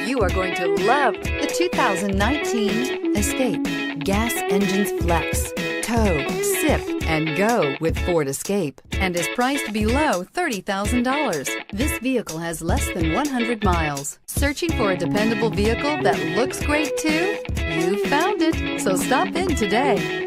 You are going to love the 2019 Escape. Gas engines flex, tow, sip, and go with Ford Escape, and is priced below $30,000. This vehicle has less than 100 miles. Searching for a dependable vehicle that looks great too? You found it, so stop in today.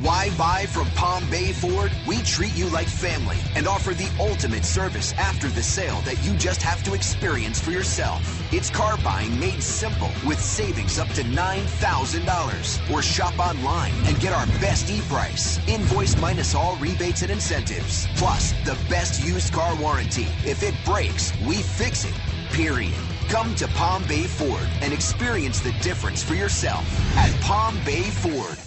Why buy from Palm Bay Ford? We treat you like family and offer the ultimate service after the sale that you just have to experience for yourself. It's car buying made simple with savings up to $9,000. Or shop online and get our best e-price. Invoice minus all rebates and incentives. Plus, the best used car warranty. If it breaks, we fix it. Period. Come to Palm Bay Ford and experience the difference for yourself at Palm Bay Ford.